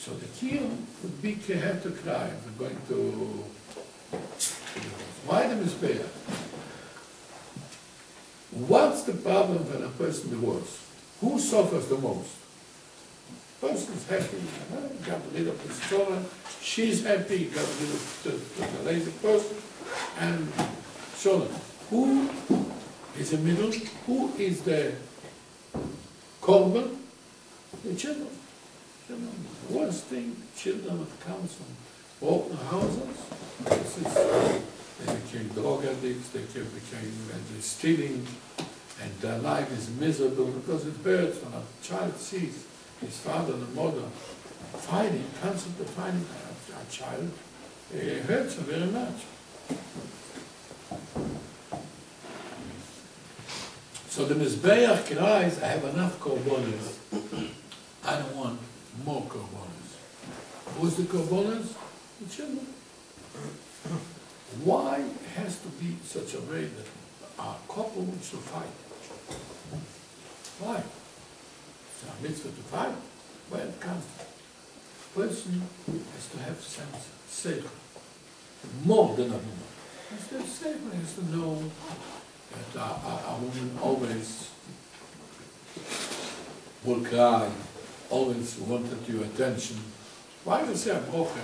So the key would be have to cry. We're going to why the Mizbeach? What's the problem when a person divorces? Who suffers the most? Person is happy, got rid of his children, she's happy, got rid of the lazy person, and so on. Who is the middle? Who is the korban? The children. The worst thing, children that comes from broken houses, this is, they became drug addicts, they became stealing, and their life is miserable because it hurts when a child sees his father and mother fighting, constantly fighting a child. It hurts him very much. So the Mizbeach cries, I have enough korbanos. I don't want more korbanos. Who's the korbanos? The children. Why it has to be such a way that a couple should fight? Why? It's a mitzvah to fight. Where it comes from. Person has to have sense, seichel, more than a woman. Has to have seichel, has to know that a woman always will cry, always wanted your attention. Why do you say a broken?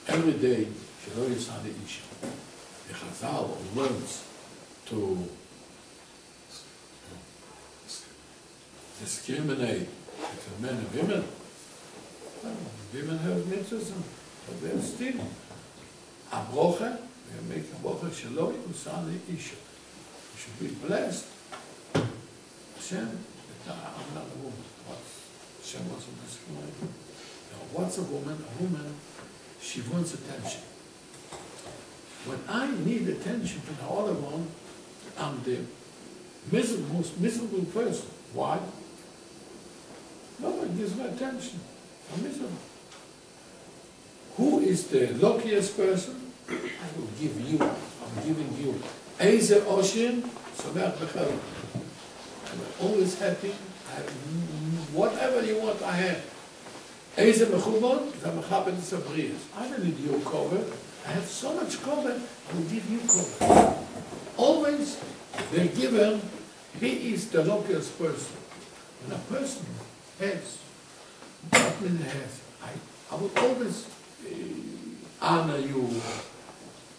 Every day, she always had the issue. The Chazal learns to discriminate between men and women. Well, women have mitzvahs, but they're stealing. A brocha, we make a brocha shaloi usani isha. You should be blessed. Hashem, I'm not a woman. Hashem wasn't discriminating. Now, what's a woman? A woman, she wants attention. When I need attention from the other one, I'm the most miserable person. Why? Nobody gives me attention. I'm miserable. Who is the luckiest person? I will give you. I'm giving you. Eizer Oshin, Samech Bechel. I'm always happy. I have whatever you want, I have. Eizer Mechubon, Zamechabet Sabrias. I don't need your cover. I have so much cover, I will give you cover. Always, the giver, he is the luckiest person. When a person has, what many has, I will always honor you,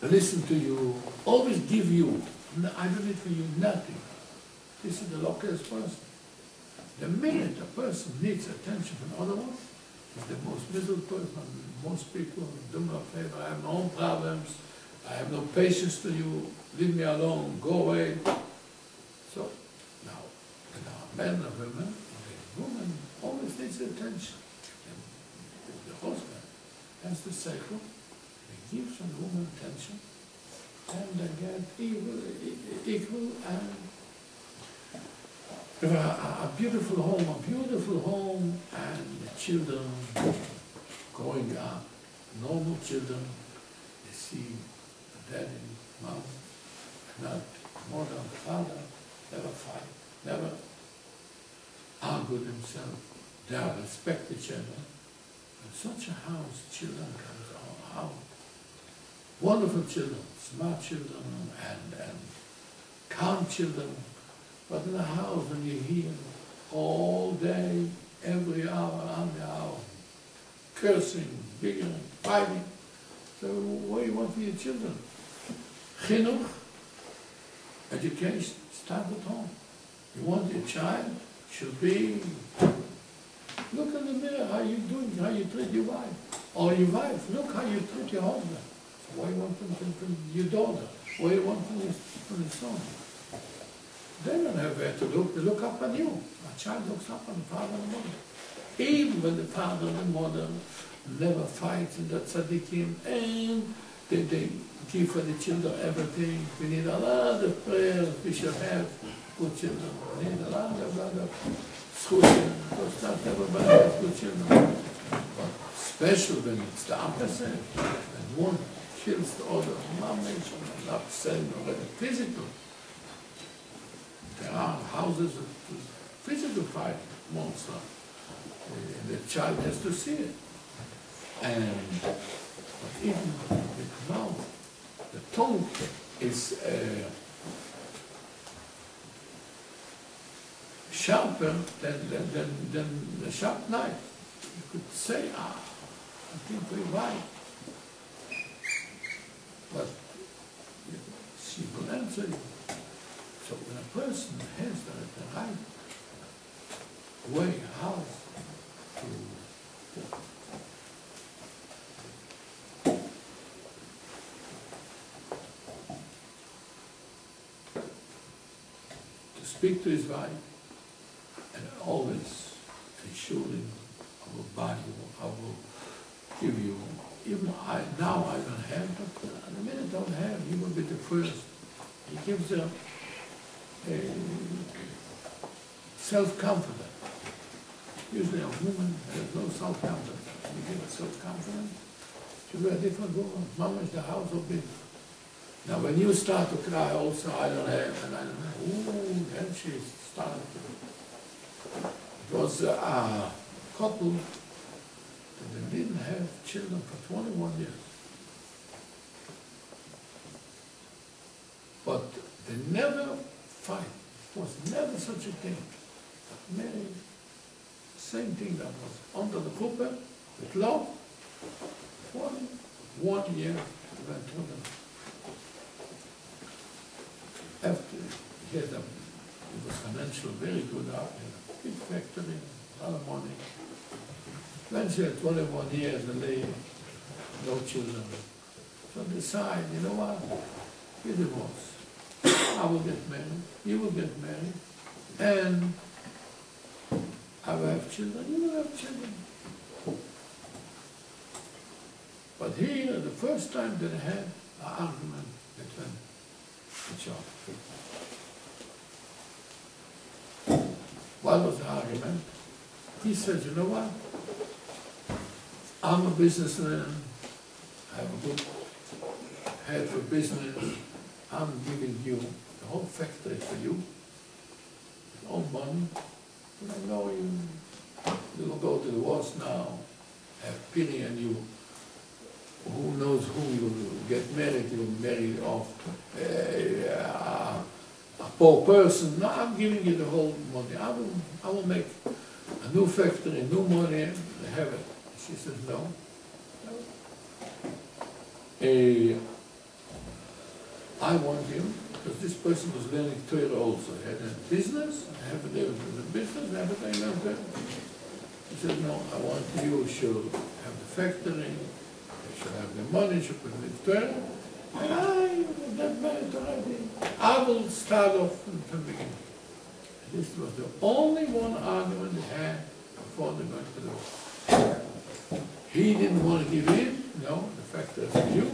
listen to you, always give you. I don't need for you nothing. This is the luckiest person. The minute a person needs attention from another one, is the most miserable person. Most people do me a favor. I have my own problems. I have no patience to you. Leave me alone. Go away. So now, men and women, the woman always needs attention. And the husband has the cycle. He gives the woman attention, and they get equal and a beautiful home, and the children growing up, normal children. They see the daddy, mom, not more than the father, never fight, never argue themselves. They respect each other. In such a house, children comes out. Wonderful children, smart children, and calm children. But in the house, when you hear all day, every hour, on the hour, cursing, bickering, fighting, so what do you want for your children? Chinuch, education, start at home. You want your child should be, look in the mirror, how you doing, how you treat your wife. Or your wife, look how you treat your husband. So what do you want from your daughter? What do you want from your son? They don't have where to look, they look up on you. A child looks up on the father and mother. Even when the father and the mother never fight in the tzaddikim, and they give for the children everything. We need a lot of prayers, we should have good children. We need a lot of school children, because not everybody has good children. But especially when it's the opposite, when one kills the other, not mentioned, not saying already physical. There are houses of physical fight monster. the child has to see it. And but even the mouth, the tongue is sharper than the sharp knife. You could say, I think we're right. But she will answer you. So when a person has the right way how to speak to his wife, and always ensuring I will buy you, I will give you. Even now I don't have, but in a minute I don't have, he will be the first. He gives her a self-confidence. Usually a woman has no self-confidence. You give her self-confidence, she'll be a different woman. Mama, the house will be. Now when you start to cry also, I don't have, and I don't have, ooh, then she started to. It was a couple that didn't have children for 21 years. But they never fight. It was never such a thing. But Mary, same thing that was under the chuppah, with love, 1 year went through them. After he had it was financially very good out, he had a big factory, a lot of money. When she had 21 years, the lady, no children. So decide, you know what? You divorce. I will get married, you will get married, and I will have children, you will have children. But here, the first time that I had an argument between each other. What was the argument? He said, you know what? I'm a businessman, I have a good head for business, I'm giving you the whole factory for you, with all money, and I know you will go to the wars now, have pity on you, who knows who you will get married, you will marry off a poor person. No, I'm giving you the whole money, I will make a new factory, new money, and have it. She says, no. I want him, because this person was learning Torah also. He had a business, half a day was a business, half a day learned Torah. He said, no, I want you should have the factory, you should have the money, you should put it in Torah, and I will get married already. I will start off from the beginning. This was the only one argument they had before they went to the war. He didn't want to give in, no, the factory is for you.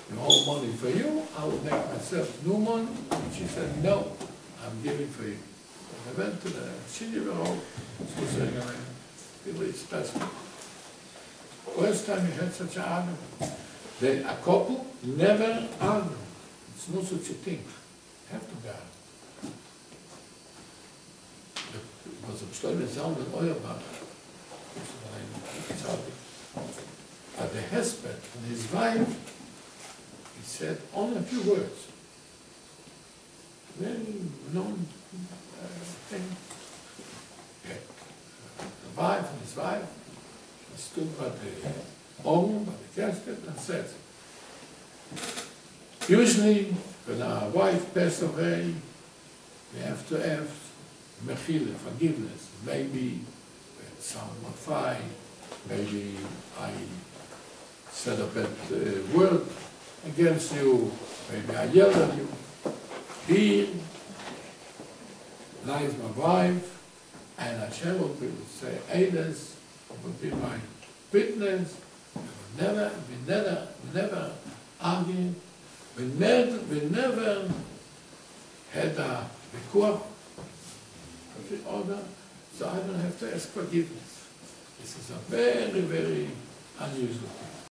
The whole money for you, I will make myself new money. And she said, no, I'm giving for you. And I went to the senior-year-old, really special. First time we had such an argument. A couple never argue. It's not such a thing. You have to be argued. It was a Shlomo Zalman Oyabach. But the husband and his wife, he said only a few words. Very known thing. The wife and his wife stood by the oven, by the casket, and said, usually when our wife passed away, we have to have mechila, forgiveness. Maybe some fight, maybe I said a bad word against you, maybe I yelled at you. Here lies my wife, and Hashem will say, Eides will be my witness. We never argued. We never had a vikuah of the other, so I don't have to ask forgiveness. This is a very, very unusual thing.